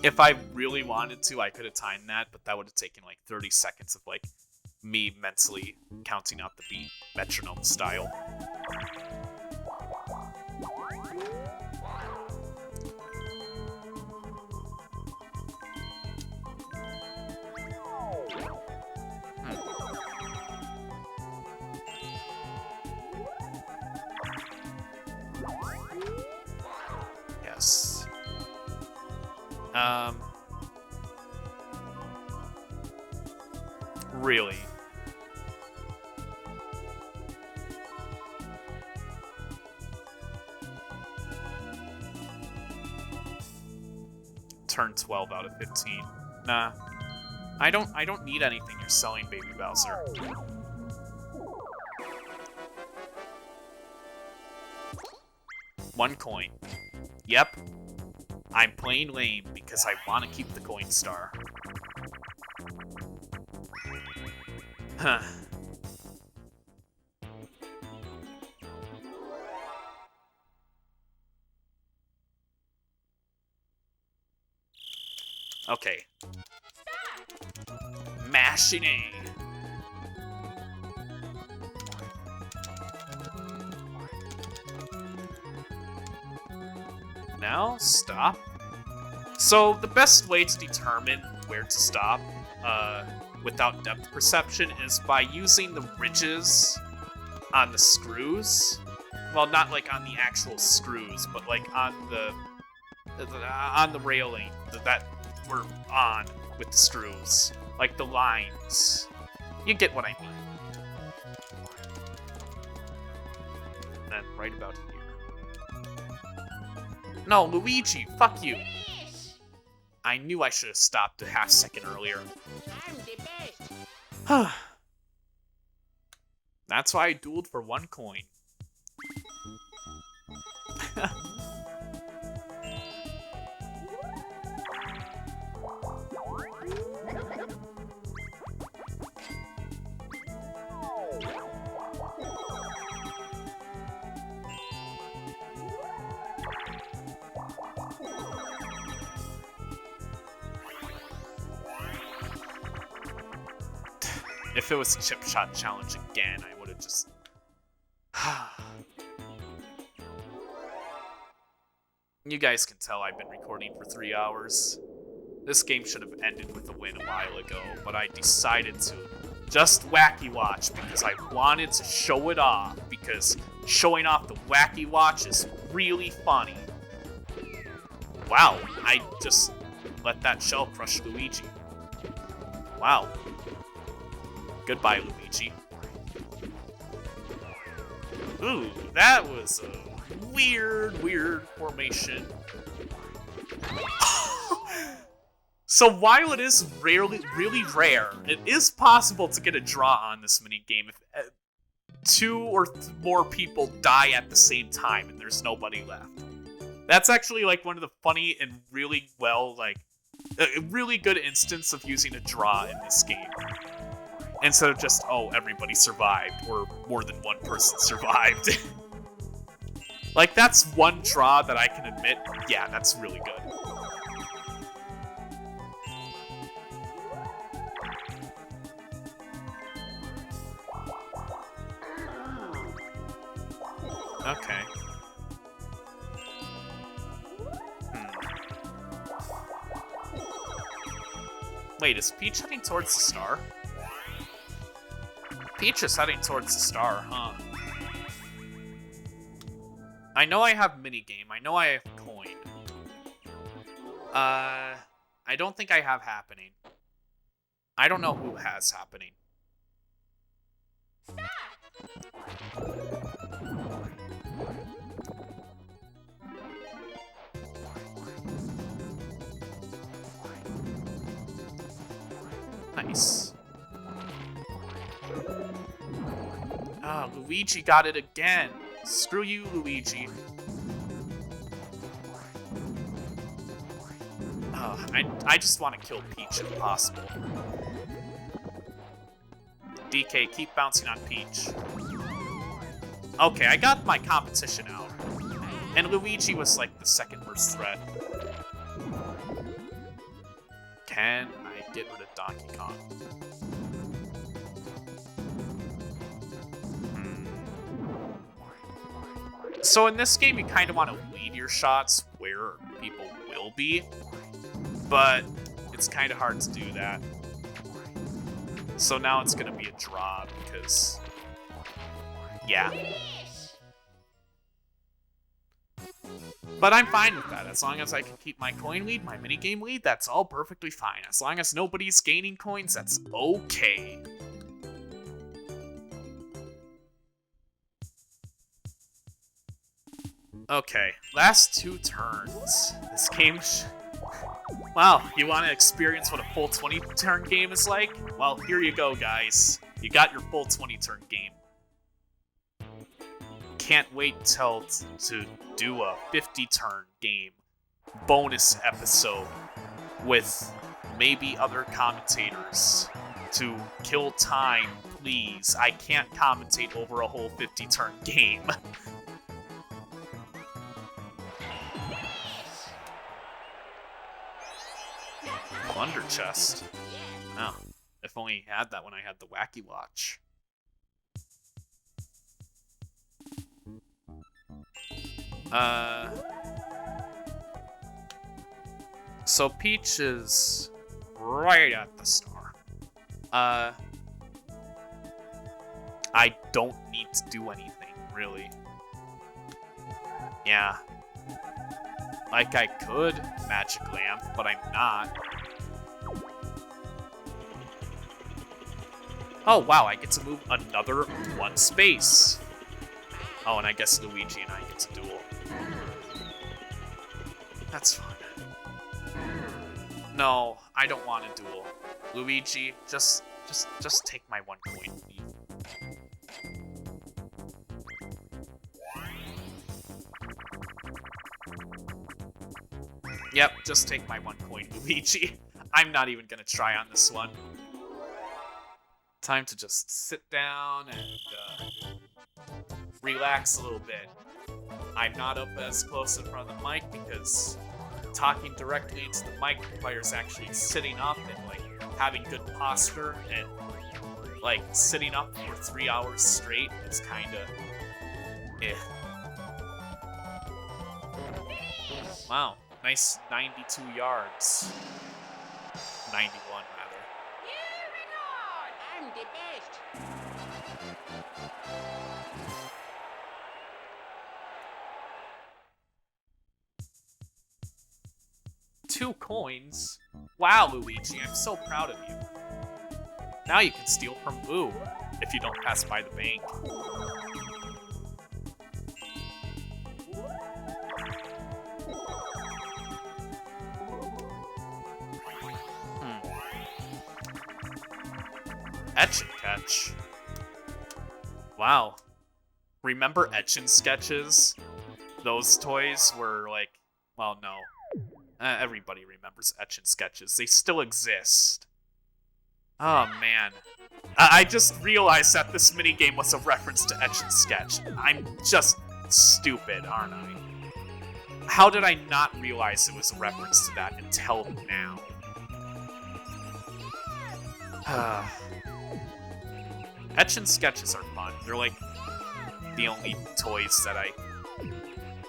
If I really wanted to, I could have timed that, but that would have taken like 30 seconds of like me mentally counting out the beat, metronome style. Yes. Really? Turn 12 out of 15. Nah. I don't need anything you're selling, Baby Bowser. One coin. Yep. I'm playing lame because I want to keep the coin star. Huh. Okay. Mashing A. Now, stop. So, the best way to determine where to stop without depth perception is by using the ridges on the screws. Well, not like on the actual screws, but like on the railing that we're on with the screws. Like the lines. You get what I mean. And right about here. No, Luigi, fuck you. I knew I should have stopped a half second earlier. That's why I dueled for 1 coin. If it was Chip Shot Challenge again, I would have just... You guys can tell I've been recording for 3 hours. This game should have ended with a win a while ago, but I decided to just wacky watch because I wanted to show it off, because showing off the wacky watch is really funny. Wow, I just let that shell crush Luigi. Wow. Goodbye, Luigi. Ooh, that was a weird formation. So while it is really rare, it is possible to get a draw on this minigame if 2 or more people die at the same time and there's nobody left. That's actually like one of the funny and really a really good instance of using a draw in this game. Instead of just, oh, everybody survived, or more than one person survived. Like, that's one draw that I can admit, yeah, that's really good. Okay. Wait, is Peach heading towards the star? Peach is heading towards the star, huh? I know I have minigame. I know I have coin. I don't think I have happening. I don't know who has happening. Nice. Ah, Luigi got it again. Screw you, Luigi. I just want to kill Peach if possible. DK, keep bouncing on Peach. Okay, I got my competition out. And Luigi was like the second worst threat. Can I get rid of Donkey Kong? So in this game, you kind of want to lead your shots where people will be, but it's kind of hard to do that. So now it's going to be a draw because, yeah. But I'm fine with that. As long as I can keep my coin lead, my minigame lead, that's all perfectly fine. As long as nobody's gaining coins, that's okay. Okay, last 2 turns. This game... Wow, you want to experience what a full 20-turn game is like? Well, here you go, guys. You got your full 20-turn game. Can't wait till to do a 50-turn game. Bonus episode with maybe other commentators to kill time, please. I can't commentate over a whole 50-turn game. Plunder chest. Oh, if only I had that when I had the wacky watch. So Peach is right at the star. I don't need to do anything, really. Yeah. Like I could magic lamp, but I'm not. Oh wow, I get to move another 1 space. Oh, and I guess Luigi and I get to duel. That's fine. No, I don't want a duel. Luigi, just take my 1 coin, please. Yep, just take my 1 coin, Luigi. I'm not even gonna try on this one. Time to just sit down and relax a little bit. I'm not up as close in front of the mic because talking directly into the mic requires actually sitting up and like having good posture, and like sitting up for 3 hours straight is kinda Wow, nice 92 yards. 91 rather. I'm the best. 2 coins? Wow, Luigi, I'm so proud of you. Now you can steal from Boo if you don't pass by the bank. Etch and Catch. Wow. Remember Etch and Sketches? Those toys were like, well, no. Everybody remembers Etch and Sketches. They still exist. Oh, man. I just realized that this minigame was a reference to Etch and Sketch. I'm just stupid, aren't I? How did I not realize it was a reference to that until now? Etch and Sketches are fun. They're like the only toys that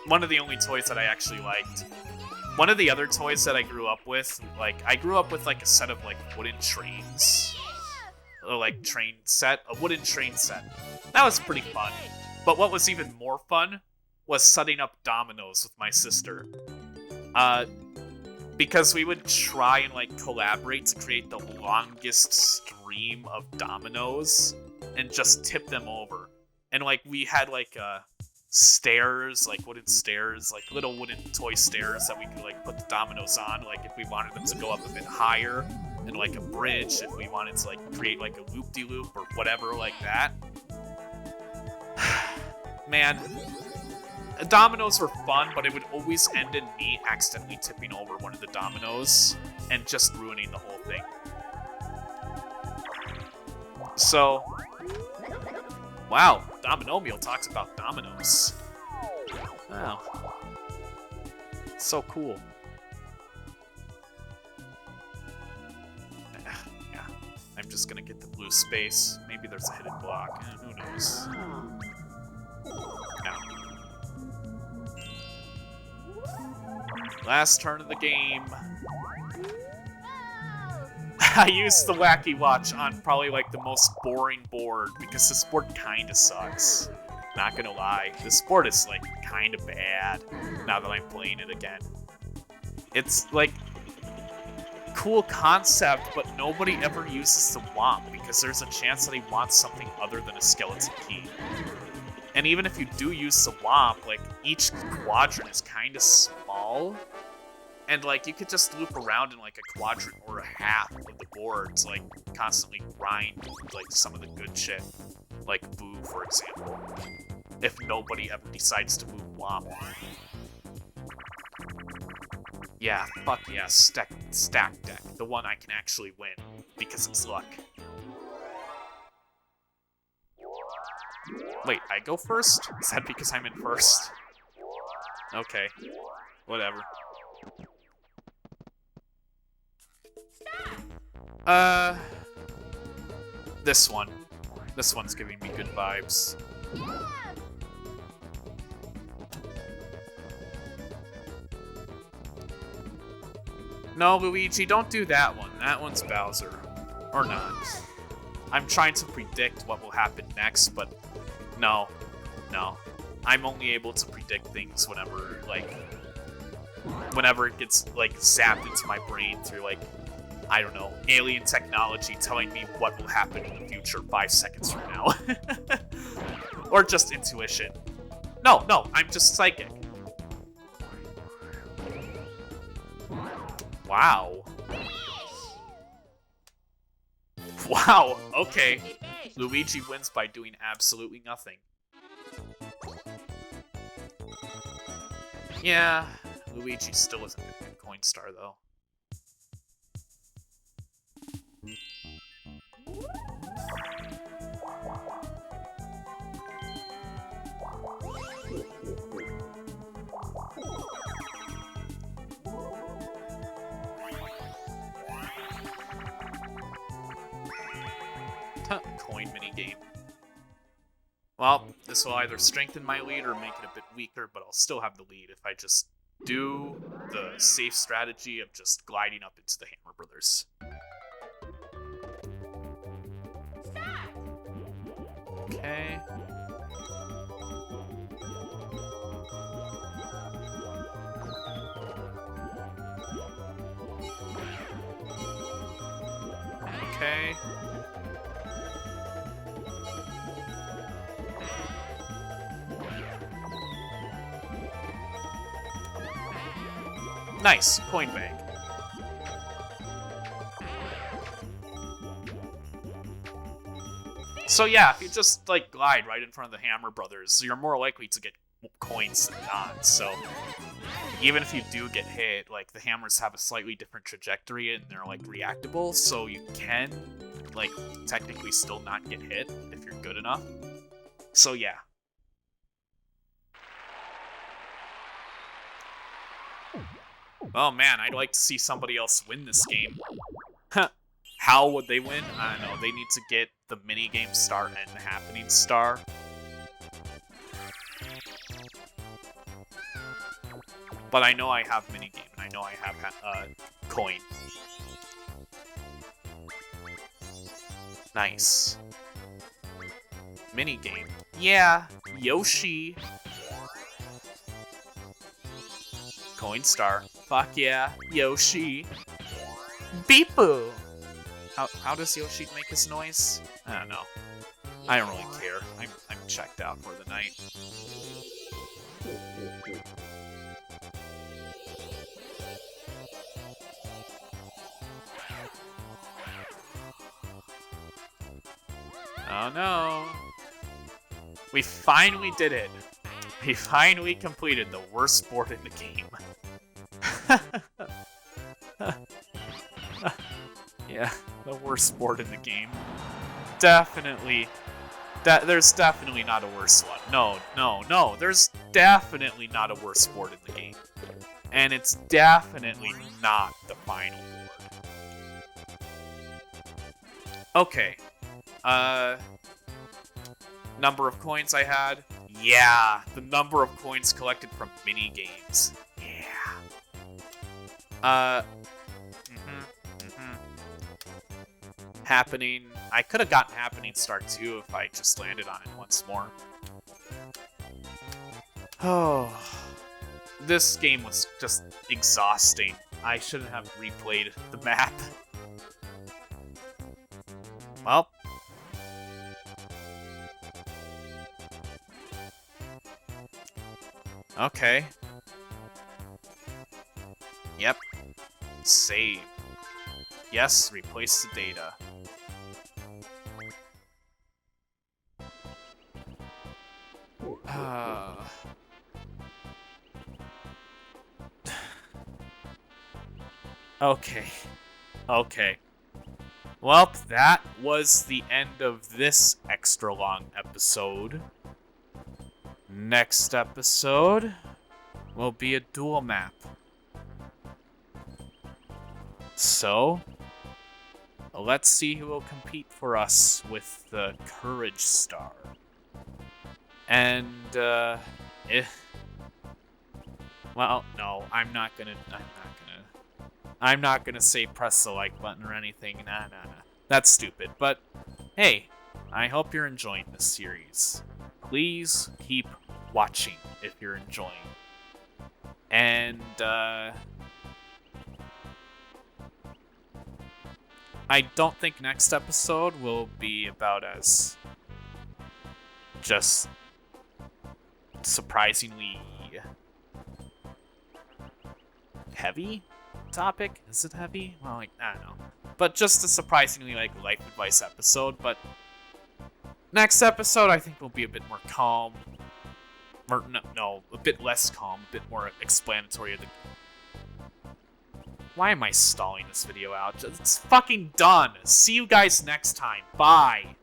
one of the only toys that I actually liked. One of the other toys that I grew up with, I grew up with like a set of like wooden trains. Or like a wooden train set. That was pretty fun. But what was even more fun was setting up dominoes with my sister. Because we would try and like collaborate to create the longest stream of dominoes and just tip them over. And like we had like stairs, like wooden stairs, like little wooden toy stairs that we could like put the dominoes on, like if we wanted them to go up a bit higher, and like a bridge if we wanted to like create like a loop-de-loop or whatever like that. Man, dominoes were fun, but it would always end in me accidentally tipping over one of the dominoes and just ruining the whole thing. So, wow, Dominomial talks about dominoes. Wow. So cool. Yeah, I'm just gonna get the blue space. Maybe there's a hidden block. Who knows? No. Last turn of the game. I used the Wacky Watch on probably like the most boring board because this board kinda sucks. Not gonna lie, this board is like kinda bad now that I'm playing it again. It's like cool concept, but nobody ever uses the Womp because there's a chance that he wants something other than a skeleton key. And even if you do use the Womp, like each quadrant is kinda small. And, like, you could just loop around in, like, a quadrant or a half of the board to, like, constantly grind, like, some of the good shit. Like Boo, for example. If nobody ever decides to move Womp. Yeah, fuck yeah, stack deck. The one I can actually win, because it's luck. Wait, I go first? Is that because I'm in first? Okay. Whatever. This one. This one's giving me good vibes. No, Luigi, don't do that one. That one's Bowser. Or not. I'm trying to predict what will happen next, but no. No. I'm only able to predict things whenever, like, whenever it gets, like, zapped into my brain through, like, I don't know, alien technology telling me what will happen in the future 5 seconds from now. Or just intuition. No, I'm just psychic. Wow. Wow, okay. The best. Luigi wins by doing absolutely nothing. Yeah, Luigi still isn't a good coin star, though. Coin minigame. Well, this will either strengthen my lead or make it a bit weaker, but I'll still have the lead if I just do the safe strategy of just gliding up into the Hammer Brothers. Okay. Okay. Nice, coin bag. So yeah, if you just like glide right in front of the Hammer Brothers, you're more likely to get coins than not. So even if you do get hit, like the hammers have a slightly different trajectory and they're like reactable, so you can like technically still not get hit if you're good enough. So yeah. Oh man, I'd like to see somebody else win this game. How would they win? I don't know. They need to get the minigame star and the happening star. But I know I have minigame, and I know I have coin. Nice. Minigame. Yeah, Yoshi. Coin star. Fuck yeah, Yoshi. Beep-boo. How does Yoshi make his noise? I don't know. I don't really care. I'm checked out for the night. Oh no. We finally did it. We finally completed the worst board in the game. Yeah, the worst board in the game. Definitely. There's definitely not a worse one. No. There's definitely not a worse board in the game. And it's definitely not the final board. Okay. Number of coins I had? Yeah, the number of coins collected from mini games. Yeah. Happening. I could have gotten Happening Star 2 if I just landed on it once more. Oh. This game was just exhausting. I shouldn't have replayed the map. Well. Okay. Yep. Save. Yes, replace the data. Okay. Well, that was the end of this extra long episode. Next episode will be a dual map. So, let's see who will compete for us with the Courage Star. And, well, no, I'm not gonna say press the like button or anything. Nah. That's stupid. But, hey, I hope you're enjoying this series. Please keep watching if you're enjoying. And, I don't think next episode will be about as just surprisingly heavy topic. Is it heavy? Well, like, I don't know. But just a surprisingly, like, life advice episode. But next episode, I think will be a bit more calm. Or, no, a bit less calm, a bit more explanatory of the... Why am I stalling this video out? It's fucking done. See you guys next time. Bye.